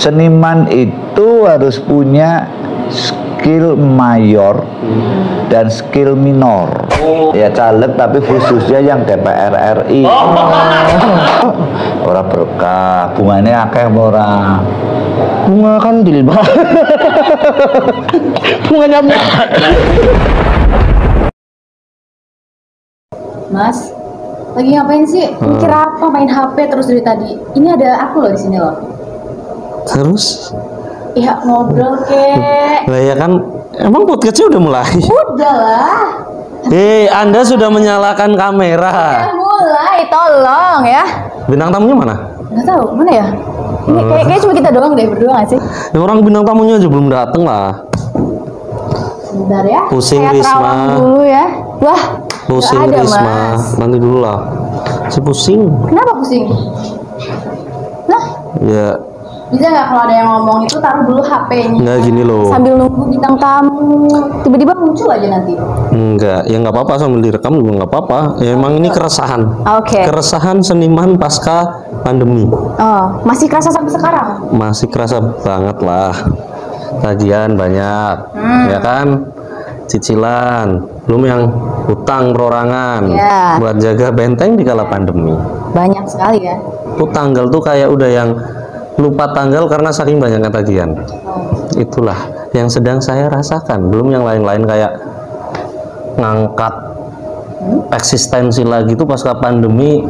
Seniman itu harus punya skill mayor dan skill minor. Ya caleg tapi khususnya yang DPR RI. Ora berkah, bunganya akeh ora. Bunga kan dilbah. Bunganya Mas, lagi ngapain sih? Mikir apa? Main HP terus dari tadi. Ini ada aku loh di sini loh. terus Ya ngobrol kek. lah ya kan emang podcastnya udah mulai. Udah lah. Anda sudah menyalakan kamera. Udah mulai, tolong ya. Bintang tamunya mana? Nggak tahu mana ya. Ini kayak cuma kita doang deh berdua nggak sih? Ya, orang bintang tamunya aja belum dateng lah. Sebentar ya. Pusing, Saya Risma. terawang dulu ya. Wah. Pusing nggak ada, Risma, Mas. nanti dulu lah. Si pusing. Kenapa pusing? Nah, Ya bisa nggak kalau ada yang ngomong itu taruh dulu HP-nya. nggak gini loh. Sambil nunggu bintang tamu, tiba-tiba muncul aja nanti. Enggak, ya nggak apa-apa sambil direkam juga nggak apa-apa. Ya, emang ini keresahan. Oke. Keresahan seniman pasca pandemi. Oh, masih kerasa sampai sekarang? Masih kerasa banget lah. Tagihan banyak, ya kan? Cicilan, belum yang hutang perorangan Ya. buat jaga benteng di kala pandemi. Banyak sekali ya. Tuh tanggal tuh kayak udah yang lupa tanggal karena saking banyaknya tagihan. Itulah yang sedang saya rasakan. Belum yang lain-lain kayak ngangkat eksistensi lagi tuh pasca pandemi.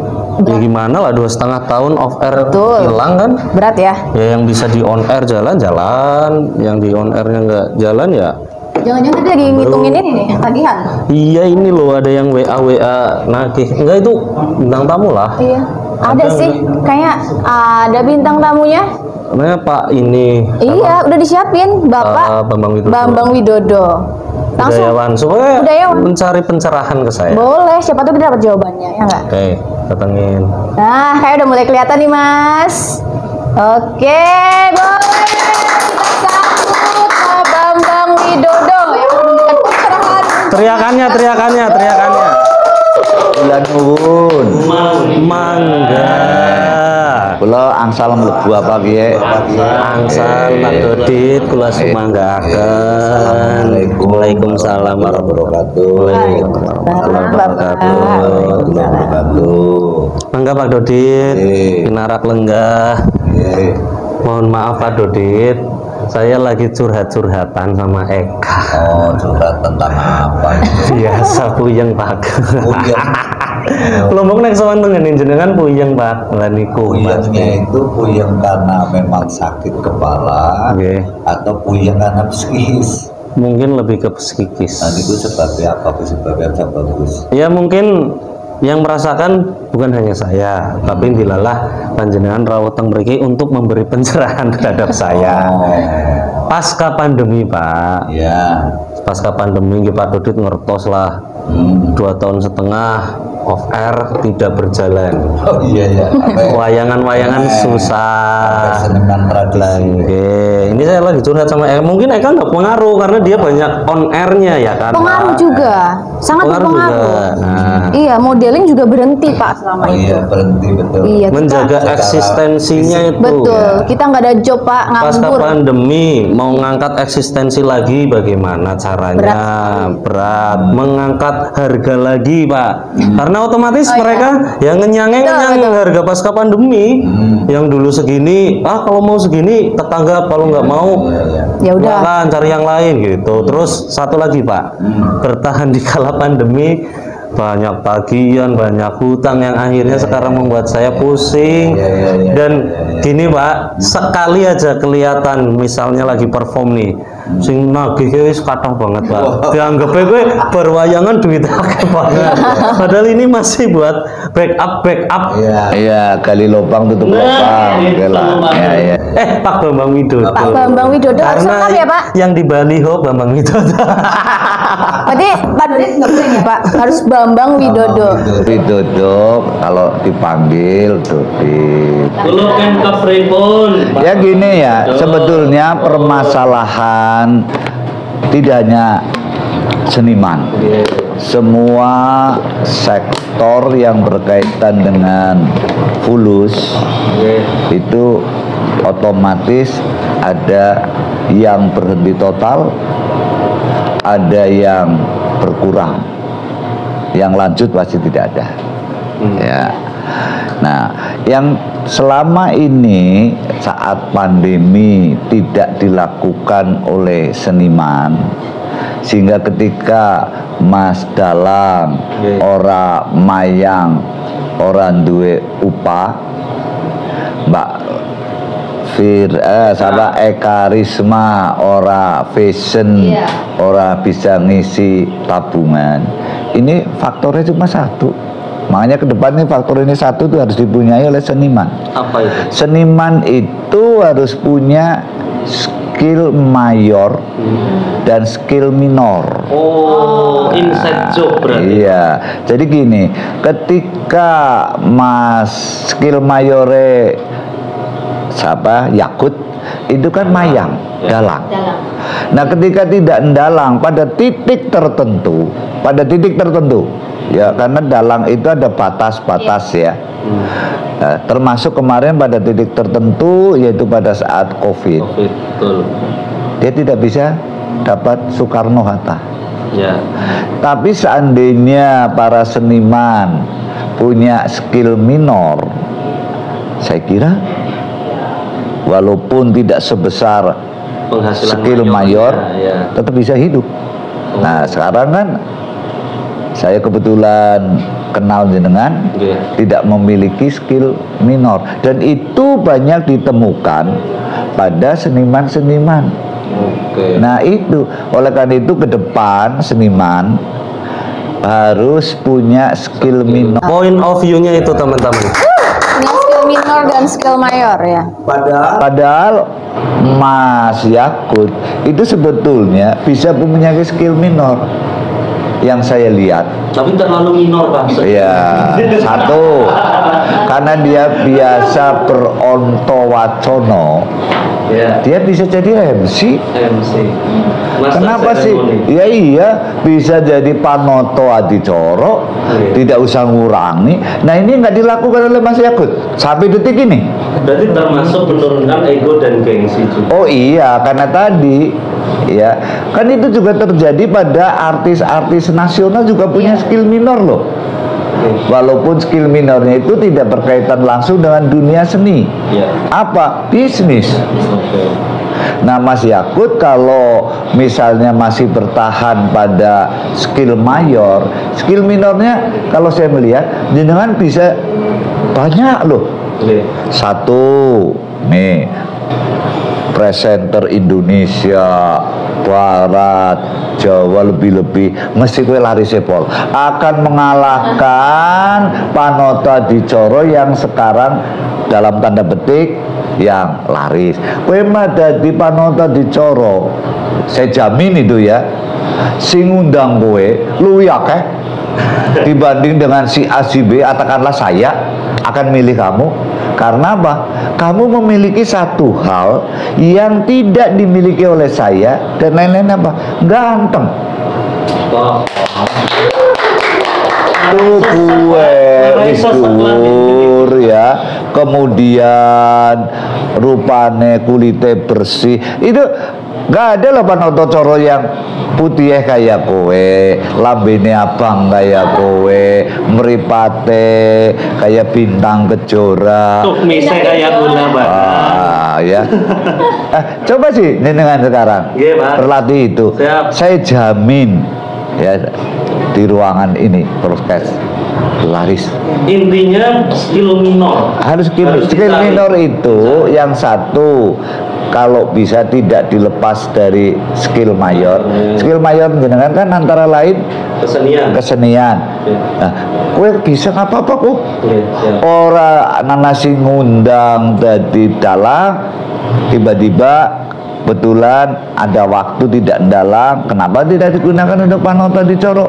Ya gimana lah 2,5 tahun off air Betul. hilang kan? Berat ya. Ya yang bisa di on air jalan-jalan, yang di on airnya nggak jalan ya. Jangan-jangan tadi lagi ngitungin ini nih, tagihan. Iya ini loh ada yang WA nagih. Enggak itu bintang tamu lah. Iya. Ada sih, kayak ada bintang tamunya. Namanya Pak ini. Iya, udah disiapin, Bapak Bambang Widodo. Bambang Widodo. Langsung Budayawan supaya Budayawan. mencari pencerahan ke saya. boleh, siapa tahu kita dapat jawabannya, ya nggak? Oke, datengin. Nah, kayak udah mulai kelihatan nih, Mas. Oke, boleh. Kita sambut Pak Bambang Widodo yang memberikan pencerahan. Teriakannya. Bulan nuwun. Mangga. Kula angsal mlebu apa piye? Angsal Pak Dodit kula sumanggaken. Waalaikumsalam warahmatullahi wabarakatuh. Mangga Pak Dodit, pinarak lenggah. Mohon maaf Pak Dodit, saya lagi curhat-curhatan sama Eka. Oh, curhat tentang apa ini? Biasa puyeng Pak. Puyeng. Lombok nek sowan tengenin jenengan puyeng Pak. Lah niku Mas. Puyengnya itu puyeng karena memang sakit kepala Nggih. atau puyeng karena psikis. Mungkin lebih ke psikis. Nah, itu sebabnya apa? Sebabnya yang bagus. Ya mungkin yang merasakan bukan hanya saya, tapi dilalah panjenengan rawateng mriki untuk memberi pencerahan terhadap saya. Pasca pandemi, Pak. Ya. Pasca pandemi nggih Pak Dodit ngertos lah. 2,5 tahun off air tidak berjalan. Oh iya ya. Wayangan-wayangan susah. Seniman tradisi. Lagi. Ini saya lagi curhat sama Eka. Mungkin Eka nggak pengaruh karena dia banyak on airnya ya kan. Pengaruh juga, sangat Pengaruh berpengaruh. juga. Nah. Iya, modeling juga berhenti Pak selama Oh itu. iya, berhenti betul. Iya, Menjaga Secara eksistensinya itu. betul. Kita nggak ada job Pak, Pasca nganggur. pandemi mau ngangkat eksistensi lagi bagaimana caranya? Berat. Mengangkat harga lagi Pak. Karena otomatis mereka yang ngenyang harga pasca pandemi. Yang dulu segini, kalau mau segini tetangga kalau nggak mau Ya udah. silakan cari yang lain gitu. Terus satu lagi Pak, bertahan di kala pandemi banyak tagihan, banyak hutang yang akhirnya sekarang membuat saya pusing. Dan gini Pak, sekali aja kelihatan misalnya lagi perform nih, sing nagih wis kathah banget Pak. Dianggapnya gue berwayangan duit akeh banget. Padahal ini masih buat backup. Iya, gali lubang tutup lubang. Oke lah. Iya. Pak Bambang Widodo. Pak Bambang Widodo harus Karena lengkap ya Pak. yang di baliho Bambang Widodo. Berarti Pak Dodit nggak boleh ya Pak, harus Bambang Widodo. Widodo kalau dipanggil Dodit. Belum kan kepripun. Ya gini ya, sebetulnya permasalahan tidak hanya seniman. Semua sektor yang berkaitan dengan fulus itu otomatis ada yang berhenti total, ada yang berkurang, yang lanjut pasti tidak ada. Ya. Nah, yang selama ini saat pandemi tidak dilakukan oleh seniman, sehingga ketika Mas Dalang ora mayang, ora duwe upah, Mbak sama Eka Risma ora fashion, ora bisa ngisi tabungan. Ini faktornya cuma satu. Makanya ke depan nih faktor ini satu tuh harus dipunyai oleh seniman. Apa itu? Seniman itu harus punya skill mayor dan skill minor. Oh, inside job berarti. Iya. Jadi gini, ketika Mas skill mayore Yakut itu kan mayang, dalang. Nah, ketika tidak dalang pada titik tertentu, ya, karena dalang itu ada batas-batas ya. Nah, termasuk kemarin pada titik tertentu, yaitu pada saat COVID. Betul. Dia tidak bisa dapat Soekarno-Hatta. Ya. Tapi seandainya para seniman punya skill minor, saya kira walaupun tidak sebesar penghasilan skill mayor, ya. tetap bisa hidup. Nah, sekarang kan saya kebetulan kenal jenengan, tidak memiliki skill minor, dan itu banyak ditemukan pada seniman-seniman. Nah, itu oleh karena itu ke depan seniman harus punya skill minor. Point of view-nya itu teman-teman. Ini skill minor dan skill mayor ya. Padahal Mas Yakut itu sebetulnya bisa mempunyai skill minor yang saya lihat. Tapi terlalu minor, Pak. Ya, satu, karena dia biasa berontowacono. Ya. Dia bisa jadi MC. Kenapa sih? Ya iya, bisa jadi Panoto Adicoro, tidak usah ngurangi. Nah, ini nggak dilakukan oleh Mas Yakut sampai detik ini. Berarti termasuk menurunkan ego dan gengsi juga. Oh iya, karena tadi ya kan itu juga terjadi pada artis-artis nasional juga punya skill minor loh. Walaupun skill minornya itu tidak berkaitan langsung dengan dunia seni. Apa? Bisnis. Nah, Mas Yakut kalau misalnya masih bertahan pada skill mayor, skill minornya kalau saya melihat jenengan bisa banyak loh. Satu, nih, presenter Indonesia Barat, Jawa lebih-lebih mesti kue lari sepol akan mengalahkan Panoto Adicoro yang sekarang dalam tanda petik yang laris. Kue mah dadi Panoto Adicoro, saya jamin itu ya, sing ngundang kue luwih akeh dibanding dengan si A si B. Katakanlah saya akan milih kamu karena apa? Kamu memiliki satu hal yang tidak dimiliki oleh saya, dan lain-lain apa? Ganteng. Tuh gue mistur ya, kemudian rupane kulitnya bersih, itu nggak ada lah Panoto Coro yang putih kayak kowe, lambene abang kayak kowe, meripate kayak bintang kejora, tukmise kayak gula bakar. Ya. Coba sih dengan sekarang berlatih itu. Siap. Saya jamin ya di ruangan ini proses laris. Intinya skill minor. Harus skill minor itu yang satu, kalau bisa tidak dilepas dari skill mayor. Skill mayor jenengan kan antara lain kesenian. Nah, kue bisa nggak apa-apa kok. Orang nanasi ngundang dari dalang, tiba-tiba kebetulan ada waktu tidak dalang, kenapa tidak digunakan untuk Panoto Adicoro?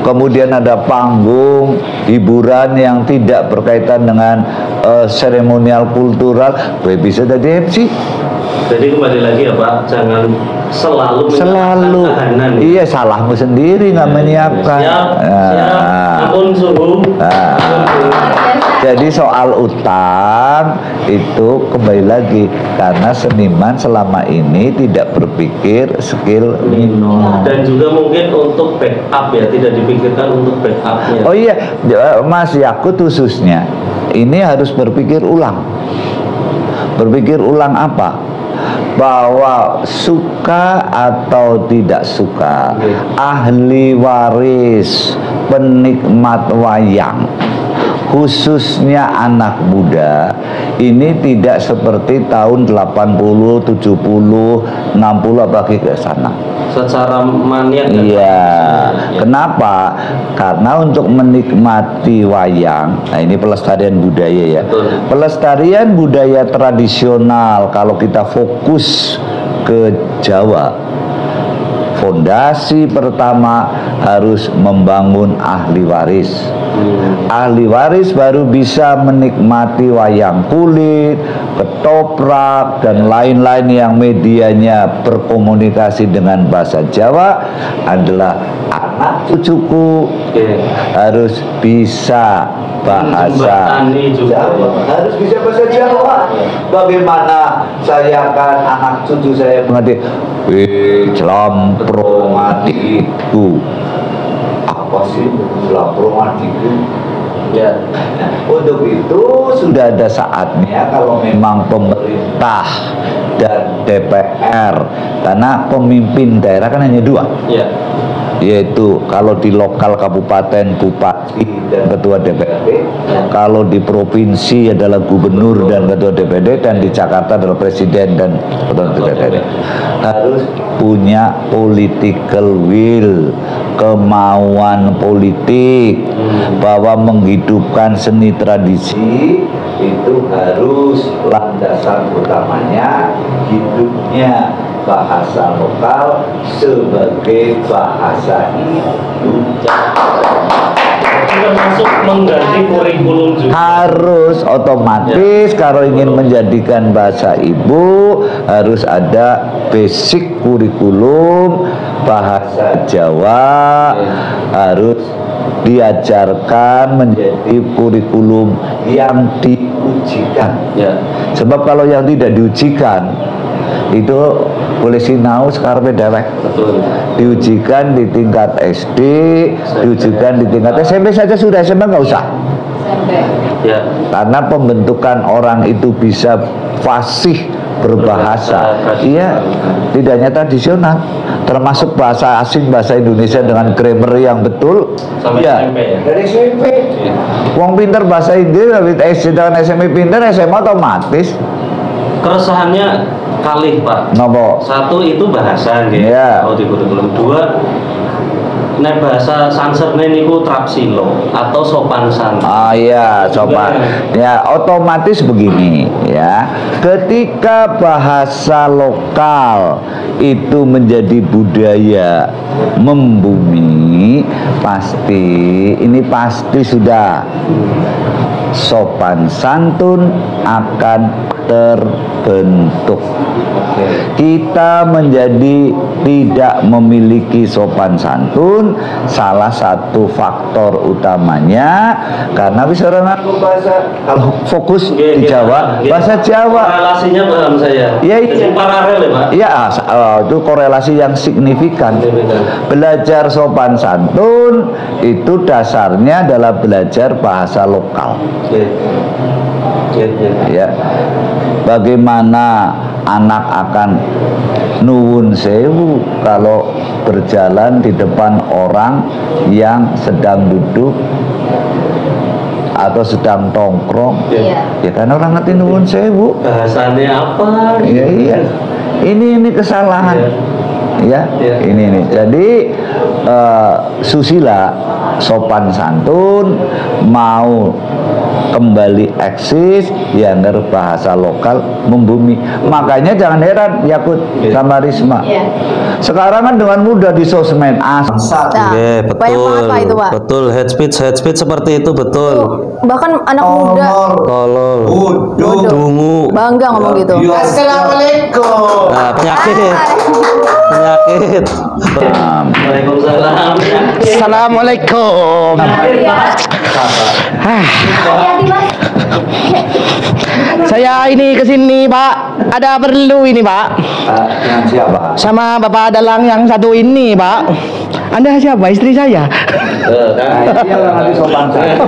Kemudian ada panggung hiburan yang tidak berkaitan dengan seremonial kultural, gue bisa jadi MC. Jadi kembali lagi ya Pak, jangan selalu tahanan. Iya, salahmu sendiri nggak menyiapkan. Siap. Ampun suhu. Jadi soal utang itu kembali lagi karena seniman selama ini tidak berpikir skill minor. Dan juga mungkin untuk backup ya, tidak dipikirkan untuk backupnya. Oh iya, Mas Yakut khususnya ini harus berpikir ulang. Berpikir ulang apa? Bahwa suka atau tidak suka, ahli waris penikmat wayang, khususnya anak muda, ini tidak seperti tahun 80, 70, 60 apalagi ke sana. Secara maniak. Iya. Kenapa? Karena untuk menikmati wayang, nah ini pelestarian budaya ya. Betul. Pelestarian budaya tradisional kalau kita fokus ke Jawa, fondasi pertama harus membangun ahli waris. Ahli waris baru bisa menikmati wayang kulit, ketoprak, dan lain-lain yang medianya berkomunikasi dengan bahasa Jawa adalah anak cucuku harus bisa bahasa Jawa. Harus bisa bahasa Jawa. Bagaimana saya akan anak cucu saya mengerti? Celamprong adikku. Apa sih celamprong adikku? Ya. Untuk itu sudah ada saatnya kalau memang pemerintah dan DPR, karena pemimpin daerah kan hanya dua. Ya. Yaitu kalau di lokal kabupaten bupati dan ketua DPRD, kalau di provinsi adalah gubernur dan ketua DPD, dan di Jakarta adalah presiden dan ketua DPD. Harus punya political will, kemauan politik bahwa menghidupkan seni tradisi itu harus landasan utamanya hidupnya bahasa lokal sebagai bahasa ibu. Termasuk mengganti kurikulum juga. Harus otomatis kalau ingin menjadikan bahasa ibu harus ada basic kurikulum bahasa Jawa, harus diajarkan menjadi kurikulum yang diujikan. Sebab kalau yang tidak diujikan itu boleh sinau sekarang dewek. Diujikan di tingkat SD, diujikan di tingkat SMP saja sudah, SMP nggak usah. Karena pembentukan orang itu bisa fasih berbahasa, iya, tidak hanya tradisional, termasuk bahasa asing, bahasa Indonesia dengan grammar yang betul. Ya, dari SMP. Wong pinter bahasa Inggris, SD dengan SMP pinter, SMA otomatis. Keresahannya kalih Pak. Nopo? Satu itu bahasa nggih. Yeah. Di kurikulum. Dua, nek bahasa Sanserne niku trapsilo atau sopan santun. Ah iya, sopan. Ya, otomatis begini ya. Ketika bahasa lokal itu menjadi budaya membumi, ini pasti sudah sopan santun akan terbentuk. Kita menjadi tidak memiliki sopan santun, salah satu faktor utamanya karena bisa bahasa, kalau fokus di Jawa, bahasa Jawa. Korelasinya paham saya. Ya, iya. Paralel ya Pak. Ya, itu korelasi yang signifikan. Belajar sopan santun itu dasarnya adalah belajar bahasa lokal. Ya, bagaimana anak akan nuwun sewu kalau berjalan di depan orang yang sedang duduk atau sedang tongkrong? Ya kan orang ngerti nuwun sewu. Bahasanya apa? Iya. Ini kesalahan. Ya. Ini. Jadi susila, sopan santun mau kembali eksis ya, bahasa lokal membumi. Makanya jangan heran Yakut sama Risma. Sekarang kan dengan mudah di sosmed betul. Apa itu, Pak? Betul, head speech seperti itu, betul. Bahkan anak muda Tolol, dungu, bangga ngomong gitu. Assalamualaikum. Nah, penyakit. Waalaikumsalam. Assalamualaikum. Assalamualaikum. Saya ini kesini Pak, ada perlu ini Pak. Yang siapa? Sama Bapak Dalang yang satu ini Pak. Anda siapa? Istri saya. Nah, dia yang nanti sopan saya.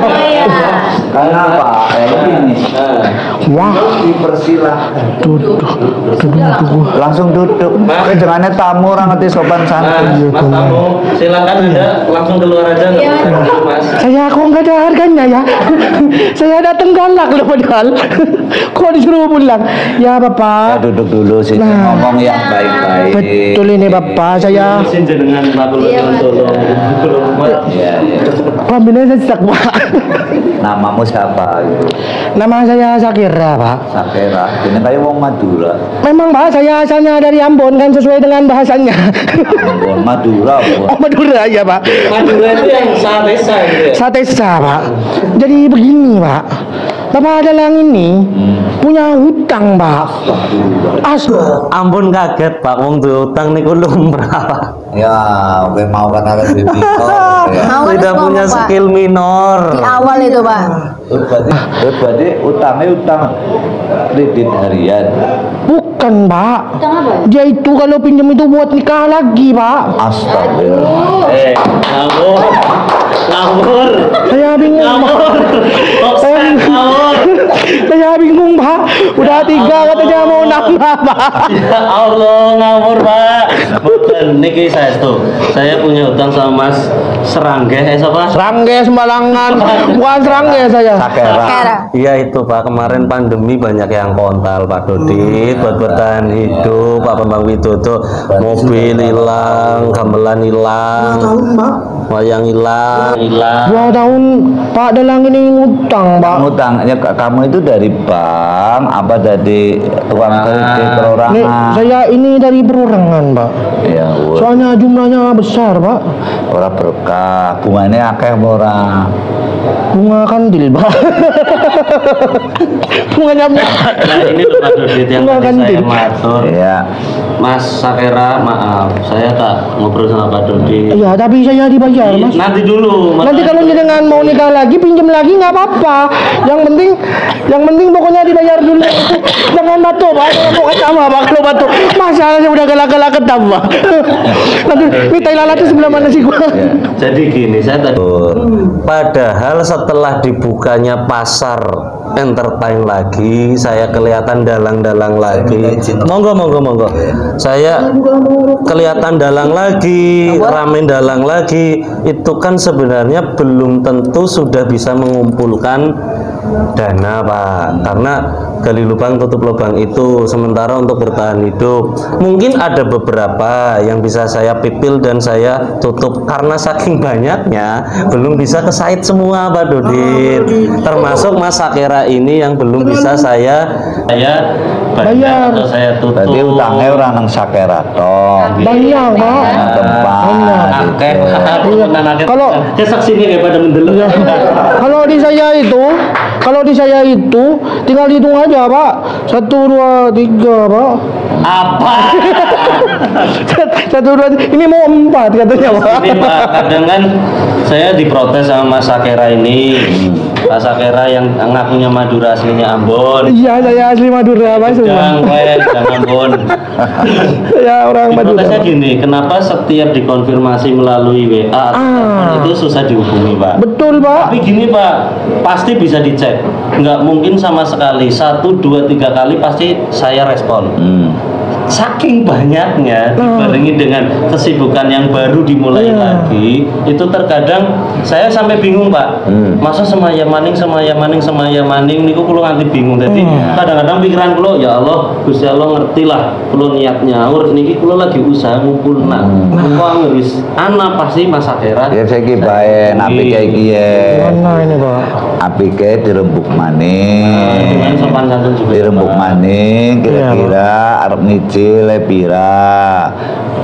Karena apa? Ini. Wah, Dipersilahkan. duduk. Langsung duduk. Jangannya tamu orang nanti sopan santun. Mas tamu, silakan Anda langsung keluar aja. Mas. Saya kok nggak ada harganya ya. Saya datang galak loh padahal. Kok disuruh pulang? Ya Ya, Bapak. duduk dulu sih, Nah. ngomong yang baik-baik. Betul ini Bapak, saya Izin jenengan Pak kula tolong. Iya, iya. kelaminnya sesak Pak. Namamu siapa? Nama saya Sakira Pak. Sakera. Ini kayak wong Madura. Memang Pak, saya asalnya dari Ambon kan sesuai dengan bahasanya. Ambon, Madura, Oh Madura ya Pak. Madura itu yang desa gitu ya. Satesa Pak. Jadi begini Pak, Bapak Dalang ini punya hutang Pak. Ampun kaget Pak, wong duwe utang niku lumrah. Ya, oke mau kata lebih bingung. Ya. Mau kan Tidak ngomong, punya Pak. skill minor. Di awal itu Pak. Berarti utangnya utang kredit harian. Bukan Pak. Utang apa? Dia itu kalau pinjam itu buat nikah lagi Pak. Astagfirullah. Ngawur. Ngawur. Saya bingung Pak. Ngawur. Kok ngawur? Saya bingung Pak. Udah 3 katanya mau nambah Pak. Ya Allah, ngawur Pak. Betul, niki saya punya utang sama Mas Serangge, siapa? Serangge sembarangan. Bukan serangge saya. Sakera. Kera. Iya itu Pak, kemarin pandemi banyak yang kontal Pak Dodit buat bertahan hidup. Pak Bambang Widodo, mobil hilang, gamelan hilang, wayang hilang. 2 tahun Pak Dalang ini ngutang Pak. Ngutangnya kamu itu dari bank apa dari tukang kredit Nih, perorangan? saya ini dari perorangan Pak. Ya, woi. Soalnya jumlahnya besar Pak. Orang berkah, bunganya akeh ora. Bunga kandil Pak. Bunganya Nah ini loh Pak Dodit yang Bunga tadi kandil. saya matur. Iya. Mas Sakera, maaf, saya tak ngobrol sama Pak Dodit. Iya, tapi saya dibayar Mas. Nanti dulu. Nanti kalau jenengan mau nikah lagi, pinjam lagi nggak apa-apa. Yang penting pokoknya dibayar dulu. Jangan batu Pak, jangan mau sama Pak kalau batu. Masalahnya udah galak-galak ketambah. Nanti ini tai lalat itu sebelah mana sih gua? Jadi gini, saya tadi. Padahal setelah dibukanya pasar entertain lagi, saya kelihatan dalang-dalang lagi. Monggo. Saya kelihatan dalang lagi, ramen dalang lagi. Itu kan sebenarnya belum tentu sudah bisa mengumpulkan dana Pak, karena gali lubang tutup lubang itu sementara untuk bertahan hidup. Mungkin ada beberapa yang bisa saya pipil dan saya tutup karena saking banyaknya belum bisa kesait semua Pak Dodit. Termasuk Mas Sakera ini yang belum bisa saya bayar atau saya tutup. Berarti utangnya orang nang Sakera toh. Banyak Pak. Nang tempat. Akeh Iya. Kalau ya saksinya kayak pada mendelok. kalau di saya itu tinggal hitung aja Pak. 1, 2, 3 Pak. Apa? 1, 2, ini mau 4 katanya Pak. Ini Pak, kadang kan saya diprotes sama Mas Sakera ini. Mas Sakera yang ngakunya Madura aslinya Ambon. Iya, saya asli Madura Pak. Jangan Ambon. Saya orang Madura. Protesnya gini, kenapa setiap dikonfirmasi melalui WA atau telepon itu susah dihubungi Pak? Betul Pak. Tapi gini Pak, pasti bisa dicek. Nggak mungkin sama sekali 1, 2, 3 kali pasti saya respon. Saking banyaknya dibarengi dengan kesibukan yang baru dimulai lagi, itu terkadang saya sampai bingung Pak. Masa semaya maning niku kulo nganti bingung. Jadi kadang-kadang pikiran kulo, ya Allah, Gusti Allah ngerti lah kulo niat nyaur niki kulo lagi usaha ngumpulna. Kulo wis ana pasti Mas Sakera. Ya saiki bae apike iki ya. Mana ini Pak? Apike dirembuk maning. Dengan sopan santun juga. Dirembuk Pak. maning kira-kira arep nyicil pira.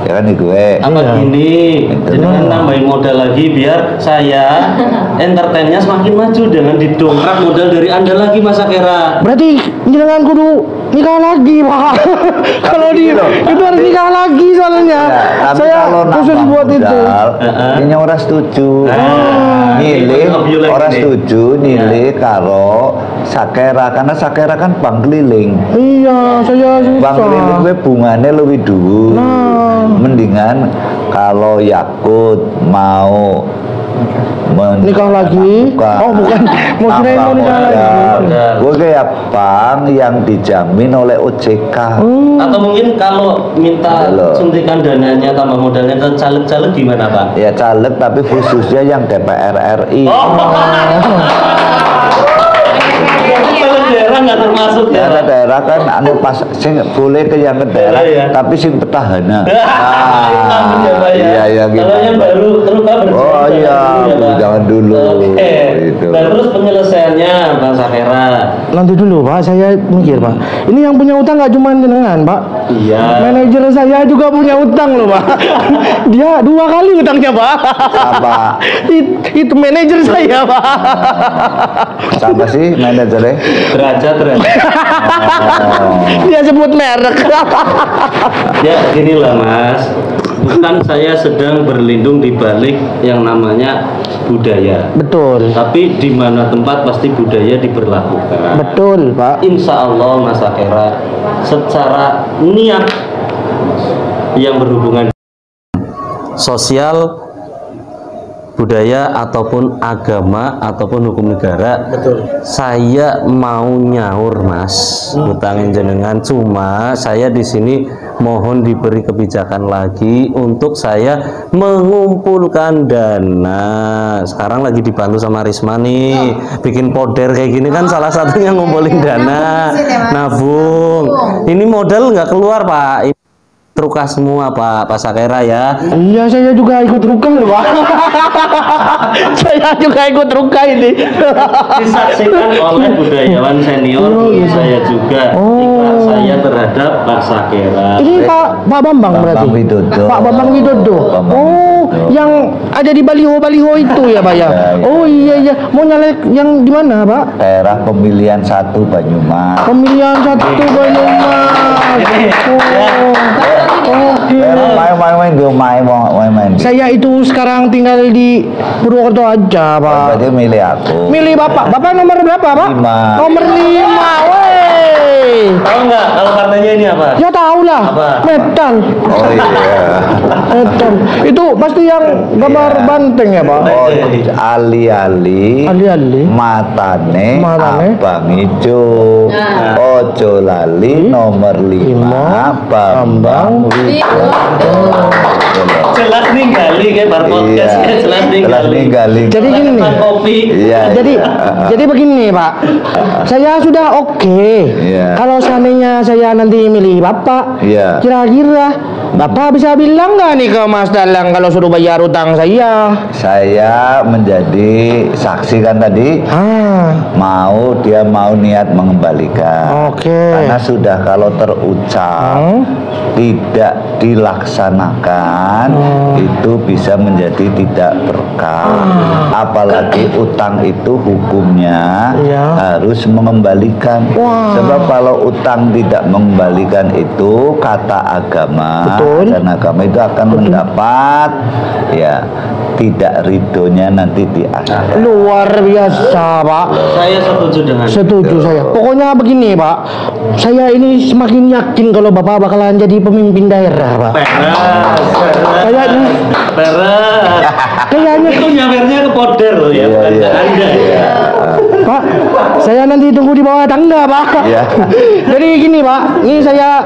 Ya kan gue. Apa gini, jangan nambahin modal lagi biar saya entertainnya semakin maju dengan didongkrak modal dari Anda lagi Mas Sakera. Berarti jenengan kudu nikah lagi Pak. Kalau di itu harus nikah lagi soalnya. Tapi Saya kalau khusus nambah buat itu. modal, ini orang setuju. Nilai orang setuju nilai karo sakera karena sakera kan bank keliling. Iya, saya Bank keliling susah. gue bunganya lebih dulu. Nah. Mendingan kalau Yakut mau Nikah lagi? Oh, bukan. Mau kirain mau nikah lagi. Gue kayak bank yang dijamin oleh OJK. Atau mungkin kalau minta Halo. suntikan dananya tambah modalnya ke caleg-caleg gimana Pak? Ya caleg tapi khususnya yang DPR RI. Caleg daerah nggak termasuk ya? Ya daerah kan anu pas sing boleh ke yang ke daerah Boleh, ya. tapi sing petahana. Iya iya gitu. Kalau yang baru terus Pak Oh berjalan iya, dulu ya, Pak? jangan dulu. Oke. Gitu. Nah, terus penyelesaiannya Bang Sakera. Nanti dulu Pak, saya mikir Pak. Ini yang punya utang nggak cuma jenengan Pak. Iya. Manajer saya juga punya utang loh Pak. Dia 2 kali utangnya Pak. Apa? Itu manajer saya Pak. Siapa sih manajernya? Derajat. Oh. Dia sebut merek. Ya gini lah Mas. Bukan saya sedang berlindung di balik yang namanya budaya. Betul. Tapi di mana tempat pasti budaya diberlakukan. Betul Pak. Insya Allah Mas Sakera secara niat yang berhubungan sosial, budaya ataupun agama ataupun hukum negara. Betul. Saya mau nyaur Mas, hutangin jenengan, cuma saya di sini mohon diberi kebijakan lagi untuk saya mengumpulkan dana. Sekarang lagi dibantu sama Risma nih, bikin poder kayak gini kan salah satunya ngumpulin dana, nabung. Ini modal nggak keluar Pak. Ini terukah semua Pak Sakera ya. Iya, saya juga ikut rukah loh Pak. Saya juga ikut rukah ini. Disaksikan oleh budayawan senior saya juga. Ikrar saya terhadap Pak Sakera. Ini Pak Bambang berarti. Bambang Widodo. Pak Bambang Widodo. Bambang Oh, Widodo. yang ada di baliho-baliho itu ya Pak ya. Ya, ya. Oh iya. Mau nyalek yang di mana Pak? Daerah pemilihan 1 Banyumas. Pemilihan 1 Banyumas. Oh, oke. Main. Saya itu sekarang tinggal di Purwokerto aja Pak. Berarti milih aku. Milih Bapak. Bapak nomor berapa Pak? 5. Nomor 5. Woi. Tahu nggak kalau partainya ini apa? Ya tahu lah. Apa? Metal. Oh iya. Metal. Itu pasti yang gambar banteng ya Pak. Oh, ali-ali. Ali-ali. Matane Matane. abang ijo. Ojo lali nomor 5 Bambang Widodo. Jelas ninggali kayak bar podcast Iya. jelas Jelas ninggali. ninggali. Jadi gini nih. Depan kopi. Iya. Jadi begini Pak. Saya sudah oke. Iya. Kalau seandainya saya nanti milih Bapak, Iya. kira-kira Bapak bisa bilang nggak nih ke Mas Dalang kalau suruh bayar utang saya? Saya menjadi saksi kan tadi. Dia mau niat mengembalikan. Oke. Karena sudah kalau terucap tidak dilaksanakan itu bisa menjadi tidak berkah. Apalagi utang itu hukumnya Iya. harus mengembalikan. Wah. Sebab kalau utang tidak mengembalikan itu kata agama Betul. dan agama itu akan mendapat ya tidak ridhonya nanti di akhirat. Luar biasa Pak. Saya setuju dengan Setuju saya. Pokoknya begini Pak, saya ini semakin yakin kalau Bapak bakalan jadi pemimpin daerah Pak. Kayaknya, kayaknya itu nyawernya ke poder loh ya, bukan ke Anda ya. Pak, saya nanti tunggu di bawah tangga Pak. Iya. Jadi gini Pak, ini saya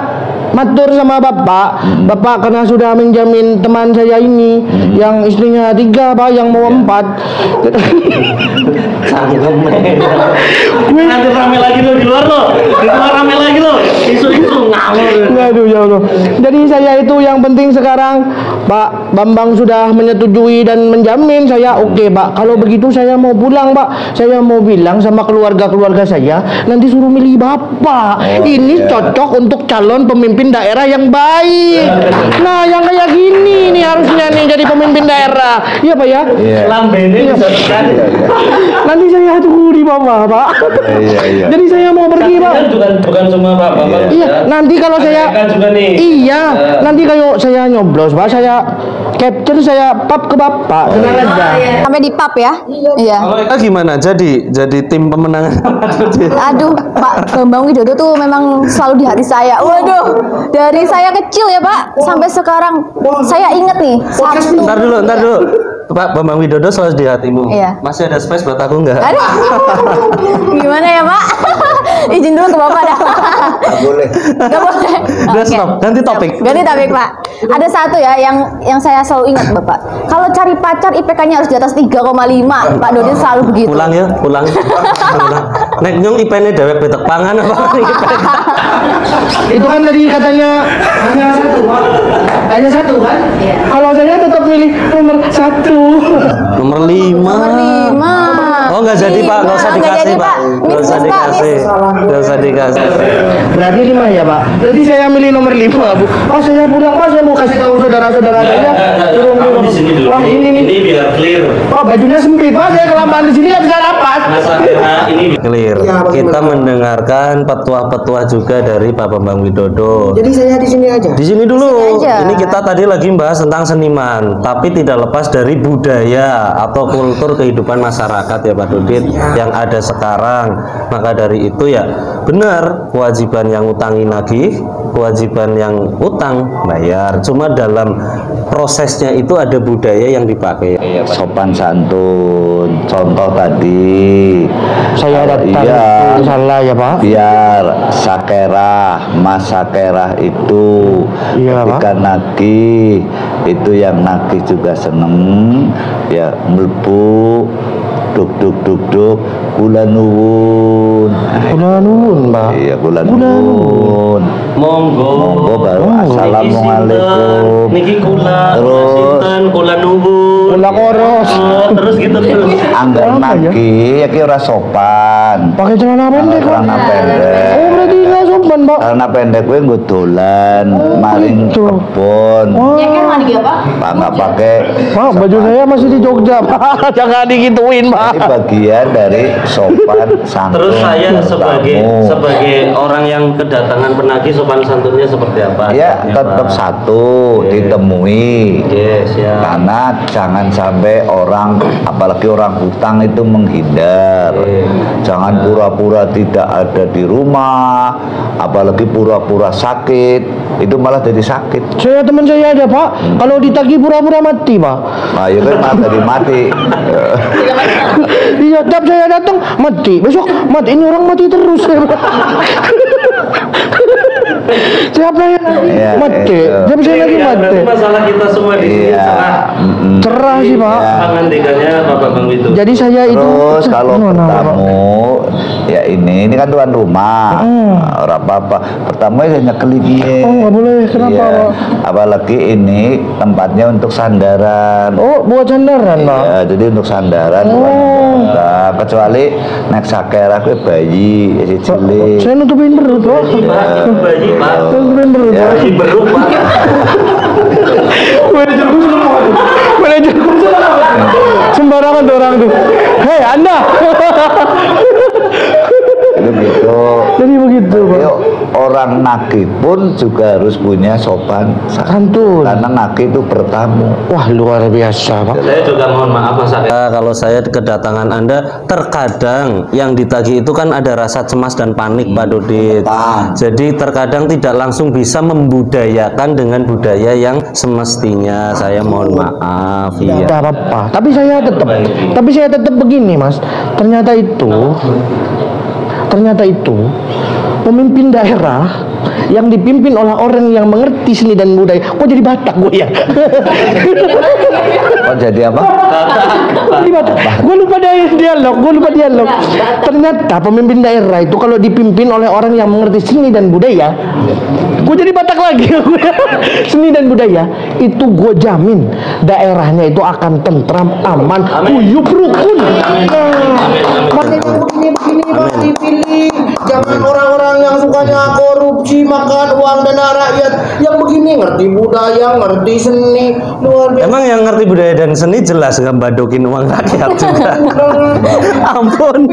matur sama Bapak. Bapak karena sudah menjamin teman saya ini yang istrinya 3 Pak, yang mau 4. Nanti rame lagi lo di luar lo, di luar rame lagi lo, isu-isu ngawur. Aduh ya Allah. Jadi saya itu yang penting sekarang Pak Bambang sudah menyetujui dan menjamin saya oke Pak. Kalau begitu saya mau pulang Pak. Saya mau bilang sama keluarga-keluarga saya nanti suruh milih Bapak. Ini cocok untuk calon pemimpin daerah yang baik. Nah yang kayak gini nih harusnya nih jadi pemimpin daerah. Iya Pak ya. Lambene bisa sekali. Nanti saya tunggu di bawah Pak. Iya. Jadi saya mau pergi Pak. Bukan cuma Pak Bambang. Iya, nanti kalau saya juga nih. iya, nanti kalau saya nyoblos, Pak, saya capture, saya pap ke Bapak. Tenang aja. Sampai di pub ya. Iya. Kalau kita gimana? Jadi tim pemenangan. Aduh, Pak Bambang Widodo tuh memang selalu di hati saya. Waduh, dari saya kecil ya Pak sampai sekarang saya inget nih satu. Ntar dulu. Pak Bambang Widodo selalu di hatimu. Iya. Masih ada space buat aku nggak? Aduh, gimana ya Pak? Izin dulu ke Bapak dah. Nggak boleh. Gak boleh. Udah Oke. stop. Ganti topik. Ganti topik Pak. Ada satu ya yang saya selalu ingat Bapak. Kalau cari pacar IPK-nya harus di atas 3,5. Pak Dodi selalu begitu. Pulang ya, pulang. Nek nyung IP-ne dewek betek pangan apa IPK? Itu kan tadi katanya hanya satu, Pak. Hanya satu kan? Kalau saya tetap milih nomor 1. Nomor 5. Nomor 5. Oh nggak jadi Pak, nggak usah dikasih Pak, nggak usah dikasih, nggak usah dikasih. Berarti 5 ya Pak. Jadi saya milih nomor 5 Bu. Oh saya pulang Pak, saya mau kasih tahu saudara-saudara saya. Kamu di sini dulu. Wah ini nih. Ini biar clear. Oh bajunya sempit Pak, saya kelamaan di sini nggak bisa rapat. Ini clear. Kita mendengarkan petuah-petuah juga dari Pak Bambang Widodo. Jadi saya di sini aja. Di sini dulu. Di sini aja. Ini kita tadi lagi bahas tentang seniman, tapi tidak lepas dari budaya atau kultur kehidupan masyarakat ya Pak Dodit yang ada sekarang. Maka dari itu ya benar kewajiban yang utangi nagih, kewajiban yang utang bayar. Cuma dalam prosesnya itu ada budaya yang dipakai. Sopan santun. Contoh tadi. Saya datang Iya. salah ya Pak. Biar sakerah, mas sakerah itu Iya, ketika nagih itu yang nagih juga seneng ya mlebu duk kula nuwun. Kula nuwun Pak. Iya kula nuwun. Monggo baru assalamualaikum. Niki kula, Terus. kula nuwun. Kula koros. Terus gitu terus. Anggar Apa ya? nagih ya ki ora sopan. Pakai celana pendek Pak. Celana pendek. Oh berarti nggak sopan Pak. Karena pendek gue nggo dolan, maring gitu. kebon. Ya kan mandi apa? Pak nggak pakai. Pak baju saya masih di Jogja Pak. Jangan digituin Pak. Ini bagian dari sopan santun. Terus saya tamu. sebagai orang yang kedatangan penagih sopan santunnya seperti apa? Ya tetap satu ditemui. Yes ya. Karena jangan sampai orang, apalagi orang hutang itu menghindar. Jangan pura-pura tidak ada di rumah, apalagi pura-pura sakit, itu malah jadi sakit. Saya teman saya ada Pak. Kalau ditagih pura-pura mati Pak. Nah, itu kan malah jadi mati. Iya, tiap saya datang mati. Besok mati. Ini orang mati terus. Siapa yang Iya, mati? itu. Siapa saya lagi mati? Berarti masalah kita semua di sini Iya. cerah. Cerah sih Pak. Iya. Pengantikannya Pak Bambang itu. Jadi saya itu. Terus kalau Gimana, Pak? bertamu, ya ini kan tuan rumah, orang apa-apa. Pertama ya nyekeli dia. Oh, nggak boleh. Kenapa, Iya. Pak? Apalagi ini tempatnya untuk sandaran. Oh, buat sandaran Pak. Ya, jadi untuk sandaran. Nah, kecuali nek sakera gue bayi, si cilik. Saya nutupin perut Pak. Bayi Pak. Nutupin perut Ya. Pak. Bayi beruk Pak. Manajerku semua. Manajerku sembarangan tuh orang tuh. Hei Anda. Itu gitu. Jadi begitu Pak. Yuk, orang nagih pun juga harus punya sopan Santun. karena nagih itu bertamu. Wah luar biasa Pak. Saya juga mohon maaf Mas Akil. Kalau saya kedatangan Anda, terkadang yang ditagih itu kan ada rasa cemas dan panik Pak Dodit. Jadi terkadang tidak langsung bisa membudayakan dengan budaya yang semestinya. Saya mohon maaf. Tidak Iya. apa-apa. Tapi saya tetap begini Mas. Ternyata itu pemimpin daerah yang dipimpin oleh orang yang mengerti seni dan budaya. Kok jadi Batak gue ya? Oh, jadi apa? Jadi Batak. Gue lupa dialog. Ternyata pemimpin daerah itu kalau dipimpin oleh orang yang mengerti seni dan budaya, gue jadi Batak lagi. Seni dan budaya itu gue jamin daerahnya itu akan tentram, aman, uyup, rukun. Makanya begini Pak dipilih. Jangan orang-orang yang sukanya korupsi, makan uang dana rakyat. Yang begini ngerti budaya, ngerti seni, luar biasa. Emang yang ngerti budaya dan seni jelas nggak badokin uang rakyat juga. Ampun.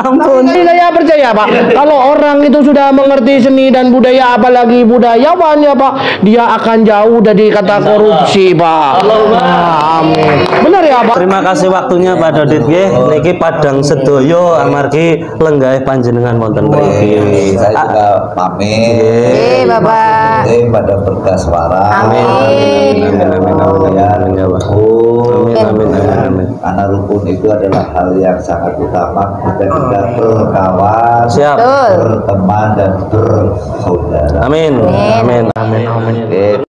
Ampun. Tapi saya percaya Pak, kalau orang itu sudah mengerti seni dan budaya, apalagi budayawan ya Pak, dia akan jauh dari kata korupsi Pak. Amin. Benar ya Pak? Terima kasih waktunya Pak Dodit nggih. Niki Padang sedoyo amargi lenggah panjenengan wonten mriki. Saya juga pamit. Bapak. Pada berkah suara. Amin. Karena rukun itu adalah hal yang sangat utama kita berkawan, Siap. Betul. berteman dan bersaudara. Amin. Amin. Amin. Amin.